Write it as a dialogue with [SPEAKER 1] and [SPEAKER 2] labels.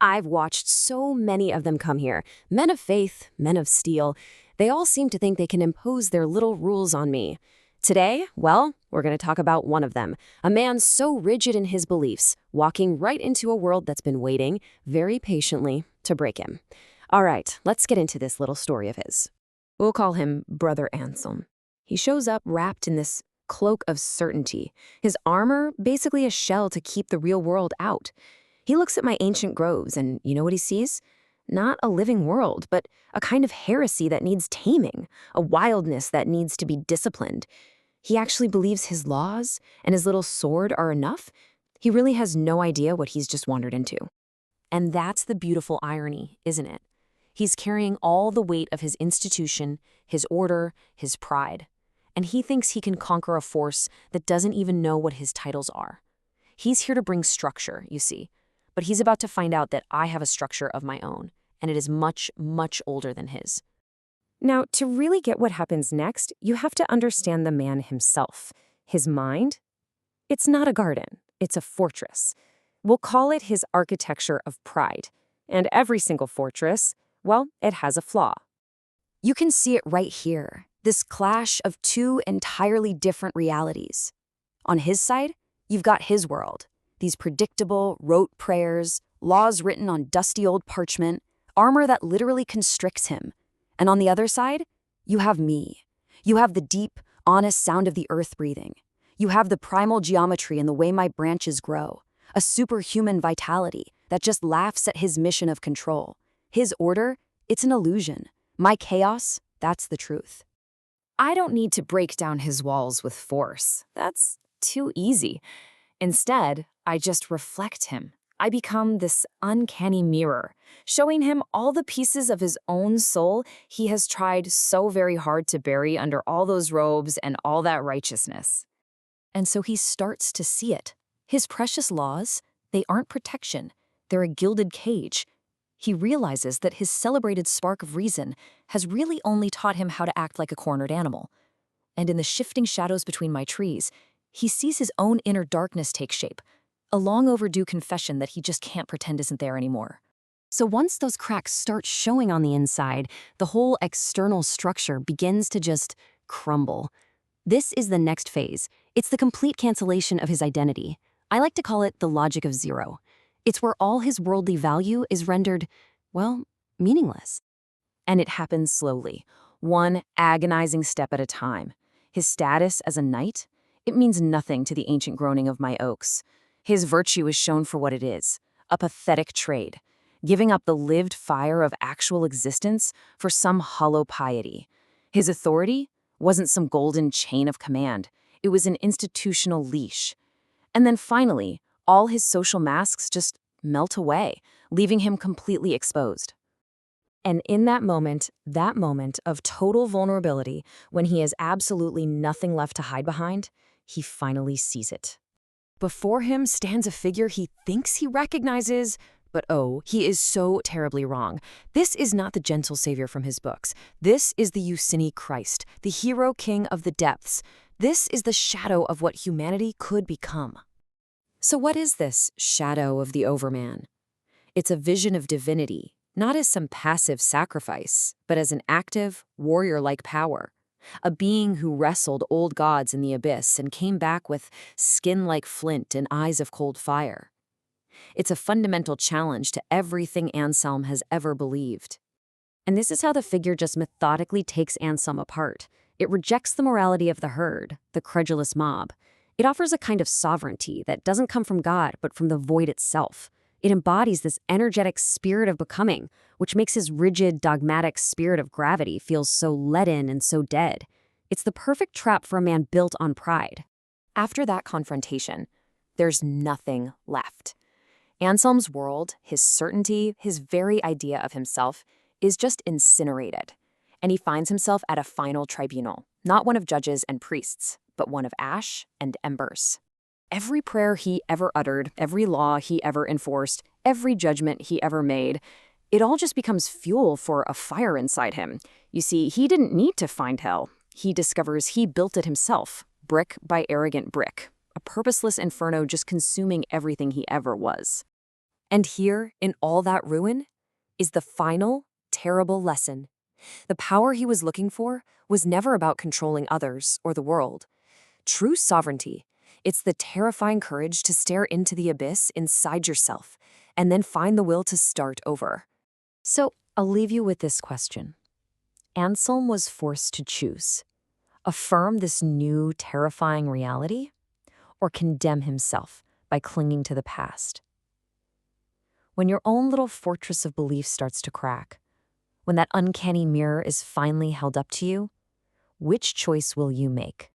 [SPEAKER 1] I've watched so many of them come here. Men of faith, men of steel. They all seem to think they can impose their little rules on me. Today, well, we're going to talk about one of them. A man so rigid in his beliefs, walking right into a world that's been waiting, very patiently, to break him. All right, let's get into this little story of his. We'll call him Brother Anselm. He shows up wrapped in this cloak of certainty. His armor, basically a shell to keep the real world out. He looks at my ancient groves, and you know what he sees? Not a living world, but a kind of heresy that needs taming, a wildness that needs to be disciplined. He actually believes his laws and his little sword are enough. He really has no idea what he's just wandered into. And that's the beautiful irony, isn't it? He's carrying all the weight of his institution, his order, his pride. And he thinks he can conquer a force that doesn't even know what his titles are. He's here to bring structure, you see. But he's about to find out that I have a structure of my own, and it is much, much older than his. Now, to really get what happens next, you have to understand the man himself. His mind? It's not a garden, it's a fortress. We'll call it his architecture of pride. And every single fortress, well, it has a flaw. You can see it right here, this clash of two entirely different realities. On his side, you've got his world. These predictable, rote prayers, laws written on dusty old parchment, armor that literally constricts him. And on the other side, you have me. You have the deep, honest sound of the earth breathing. You have the primal geometry in the way my branches grow, a superhuman vitality that just laughs at his mission of control. His order, it's an illusion. My chaos, that's the truth. I don't need to break down his walls with force. That's too easy. Instead, I just reflect him. I become this uncanny mirror, showing him all the pieces of his own soul he has tried so very hard to bury under all those robes and all that righteousness. And so he starts to see it. His precious laws, they aren't protection. They're a gilded cage. He realizes that his celebrated spark of reason has really only taught him how to act like a cornered animal. And in the shifting shadows between my trees, he sees his own inner darkness take shape, a long overdue confession that he just can't pretend isn't there anymore. So once those cracks start showing on the inside, the whole external structure begins to just crumble. This is the next phase. It's the complete cancellation of his identity. I like to call it the logic of zero. It's where all his worldly value is rendered, well, meaningless. And it happens slowly, one agonizing step at a time. His status as a knight? It means nothing to the ancient groaning of my oaks. His virtue is shown for what it is, a pathetic trade, giving up the lived fire of actual existence for some hollow piety. His authority wasn't some golden chain of command. It was an institutional leash. And then finally, all his social masks just melt away, leaving him completely exposed. And in that moment of total vulnerability, when he has absolutely nothing left to hide behind, he finally sees it. Before him stands a figure he thinks he recognizes, but oh, he is so terribly wrong. This is not the gentle savior from his books. This is the Eucini Christ, the hero king of the depths. This is the shadow of what humanity could become. So what is this shadow of the Overman? It's a vision of divinity, not as some passive sacrifice, but as an active, warrior-like power. A being who wrestled old gods in the abyss and came back with skin like flint and eyes of cold fire. It's a fundamental challenge to everything Anselm has ever believed. And this is how the figure just methodically takes Anselm apart. It rejects the morality of the herd, the credulous mob. It offers a kind of sovereignty that doesn't come from God, but from the void itself. It embodies this energetic spirit of becoming, which makes his rigid, dogmatic spirit of gravity feel so leaden and so dead. It's the perfect trap for a man built on pride. After that confrontation, there's nothing left. Anselm's world, his certainty, his very idea of himself, is just incinerated. And he finds himself at a final tribunal, not one of judges and priests, but one of ash and embers. Every prayer he ever uttered, every law he ever enforced, every judgment he ever made, it all just becomes fuel for a fire inside him. You see, he didn't need to find hell. He discovers he built it himself, brick by arrogant brick, a purposeless inferno just consuming everything he ever was. And here, in all that ruin, is the final, terrible lesson. The power he was looking for was never about controlling others or the world. True sovereignty, it's the terrifying courage to stare into the abyss inside yourself and then find the will to start over. So, I'll leave you with this question. Anselm was forced to choose: affirm this new, terrifying reality, or condemn himself by clinging to the past. When your own little fortress of belief starts to crack, when that uncanny mirror is finally held up to you, which choice will you make?